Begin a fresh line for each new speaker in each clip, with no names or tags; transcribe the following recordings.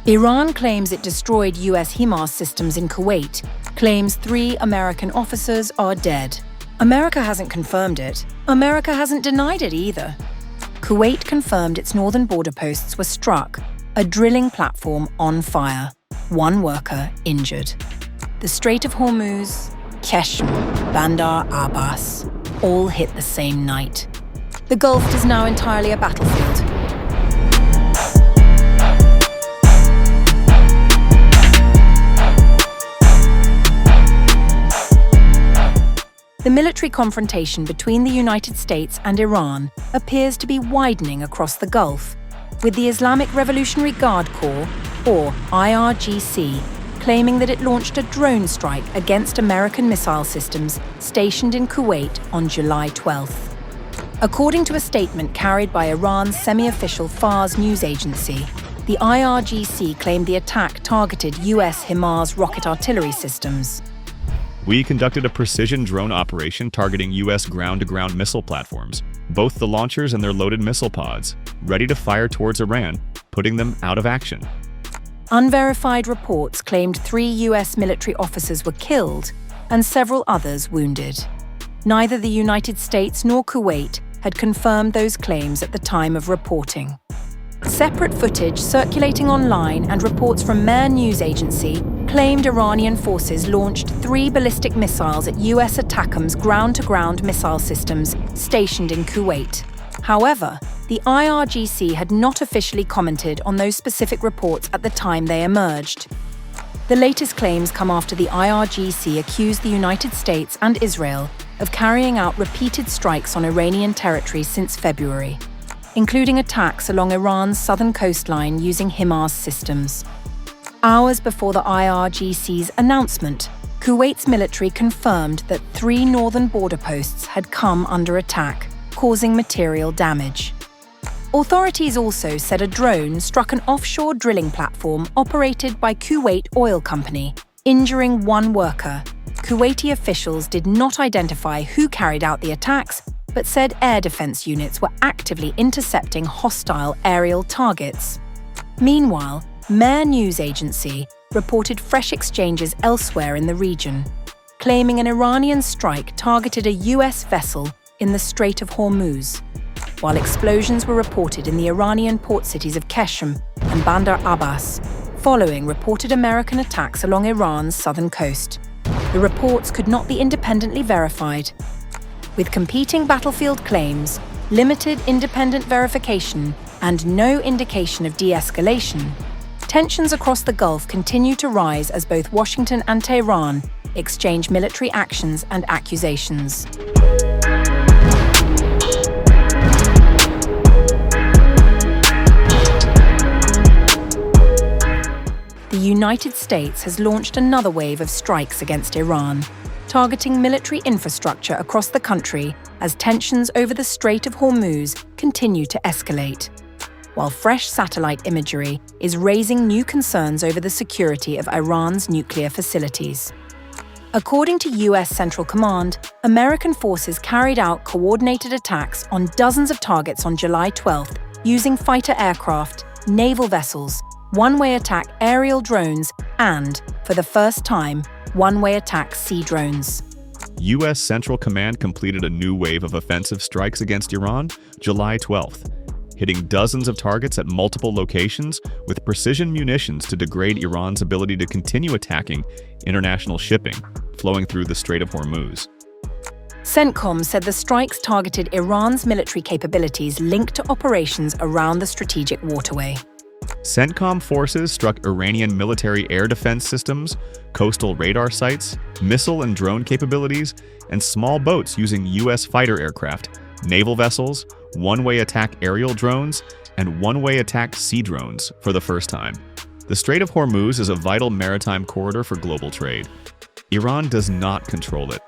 Iran claims it destroyed US HIMARS systems in Kuwait, claims 3 American officers are dead. America hasn't confirmed it. America hasn't denied it either. Kuwait confirmed its northern border posts were struck, a drilling platform on fire, 1 worker injured. The Strait of Hormuz, Qeshm, Bandar Abbas, all hit the same night. The Gulf is now entirely a battlefield. The military confrontation between the United States and Iran appears to be widening across the Gulf, with the Islamic Revolutionary Guard Corps, or IRGC, claiming that it launched a drone strike against American missile systems stationed in Kuwait on July 12th. According to a statement carried by Iran's semi-official Fars news agency, the IRGC claimed the attack targeted US HIMARS rocket artillery systems.
We conducted a precision drone operation targeting U.S. ground-to-ground missile platforms, both the launchers and their loaded missile pods, ready to fire towards Iran, putting them out of action.
Unverified reports claimed 3 U.S. military officers were killed and several others wounded. Neither the United States nor Kuwait had confirmed those claims at the time of reporting. Separate footage circulating online and reports from Mehr news agency claimed Iranian forces launched 3 ballistic missiles at US ATACMS ground-to-ground missile systems stationed in Kuwait. However, the IRGC had not officially commented on those specific reports at the time they emerged. The latest claims come after the IRGC accused the United States and Israel of carrying out repeated strikes on Iranian territory since February, including attacks along Iran's southern coastline using HIMARS systems. Hours before the IRGC's announcement, Kuwait's military confirmed that 3 northern border posts had come under attack, causing material damage. Authorities also said a drone struck an offshore drilling platform operated by Kuwait Oil Company, injuring 1 worker. Kuwaiti officials did not identify who carried out the attacks, but said air defense units were actively intercepting hostile aerial targets. Meanwhile, Mehr news agency reported fresh exchanges elsewhere in the region, claiming an Iranian strike targeted a US vessel in the Strait of Hormuz, while explosions were reported in the Iranian port cities of Qeshm and Bandar Abbas, following reported American attacks along Iran's southern coast. The reports could not be independently verified. With competing battlefield claims, limited independent verification, and no indication of de-escalation, tensions across the Gulf continue to rise as both Washington and Tehran exchange military actions and accusations. The United States has launched another wave of strikes against Iran, targeting military infrastructure across the country as tensions over the Strait of Hormuz continue to escalate, while fresh satellite imagery is raising new concerns over the security of Iran's nuclear facilities. According to US Central Command, American forces carried out coordinated attacks on dozens of targets on July 12th using fighter aircraft, naval vessels, one-way attack aerial drones, and, for the first time, one-way attack sea drones.
U.S. Central Command completed a new wave of offensive strikes against Iran July 12th, hitting dozens of targets at multiple locations with precision munitions to degrade Iran's ability to continue attacking international shipping flowing through the Strait of Hormuz.
CENTCOM said the strikes targeted Iran's military capabilities linked to operations around the strategic waterway.
CENTCOM forces struck Iranian military air defense systems, coastal radar sites, missile and drone capabilities, and small boats using U.S. fighter aircraft, naval vessels, one-way attack aerial drones, and one-way attack sea drones for the first time. The Strait of Hormuz is a vital maritime corridor for global trade. Iran does not control it.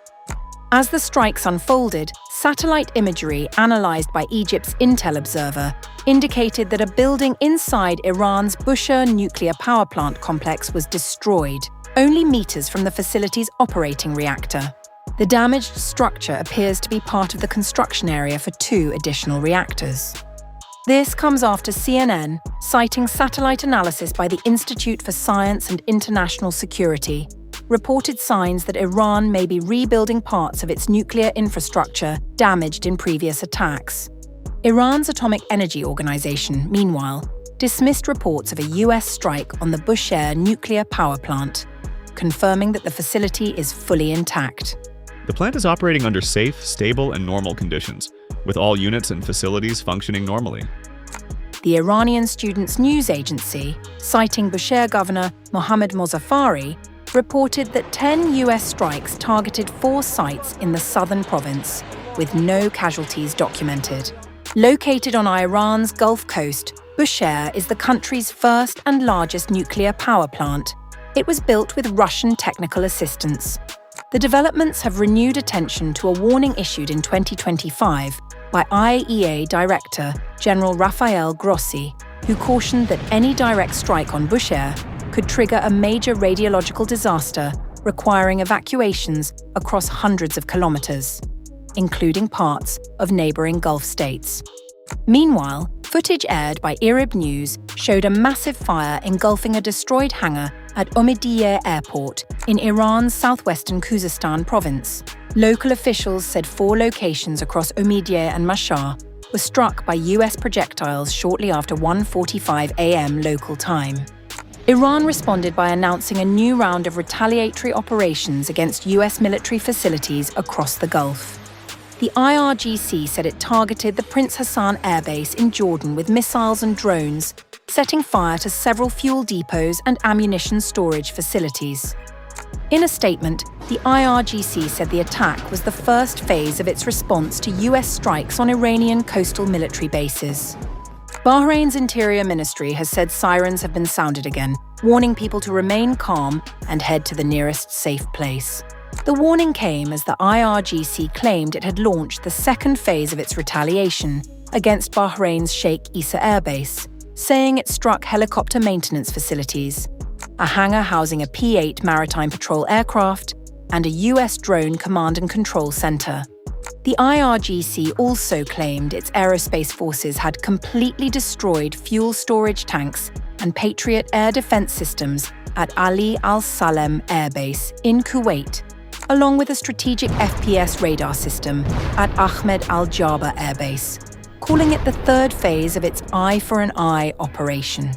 As the strikes unfolded, satellite imagery analyzed by Egypt's Intel Observer indicated that a building inside Iran's Bushehr nuclear power plant complex was destroyed, only meters from the facility's operating reactor. The damaged structure appears to be part of the construction area for 2 additional reactors. This comes after CNN, citing satellite analysis by the Institute for Science and International Security, reported signs that Iran may be rebuilding parts of its nuclear infrastructure damaged in previous attacks. Iran's Atomic Energy Organization, meanwhile, dismissed reports of a US strike on the Bushehr nuclear power plant, confirming that the facility is fully intact.
The plant is operating under safe, stable, and normal conditions, with all units and facilities functioning normally.
The Iranian Students' News Agency, citing Bushehr Governor Mohammad Mozaffari, reported that 10 US strikes targeted 4 sites in the southern province, with no casualties documented. Located on Iran's Gulf Coast, Bushehr is the country's first and largest nuclear power plant. It was built with Russian technical assistance. The developments have renewed attention to a warning issued in 2025 by IAEA Director General Rafael Grossi, who cautioned that any direct strike on Bushehr could trigger a major radiological disaster requiring evacuations across hundreds of kilometers, including parts of neighboring Gulf states. Meanwhile, footage aired by IRIB News showed a massive fire engulfing a destroyed hangar at Omidyeh Airport in Iran's southwestern Khuzestan province. Local officials said 4 locations across Omidyeh and Mashhad were struck by US projectiles shortly after 1:45 a.m. local time. Iran responded by announcing a new round of retaliatory operations against US military facilities across the Gulf. The IRGC said it targeted the Prince Hassan airbase in Jordan with missiles and drones, setting fire to several fuel depots and ammunition storage facilities. In a statement, the IRGC said the attack was the first phase of its response to US strikes on Iranian coastal military bases. Bahrain's Interior Ministry has said sirens have been sounded again, warning people to remain calm and head to the nearest safe place. The warning came as the IRGC claimed it had launched the second phase of its retaliation against Bahrain's Sheikh Issa airbase, saying it struck helicopter maintenance facilities, a hangar housing a P-8 maritime patrol aircraft, and a US drone command and control center. The IRGC also claimed its aerospace forces had completely destroyed fuel storage tanks and Patriot air defense systems at Ali Al Salem airbase in Kuwait, along with a strategic FPS radar system at Ahmed Al Jaber airbase, calling it the third phase of its Eye for an Eye operation.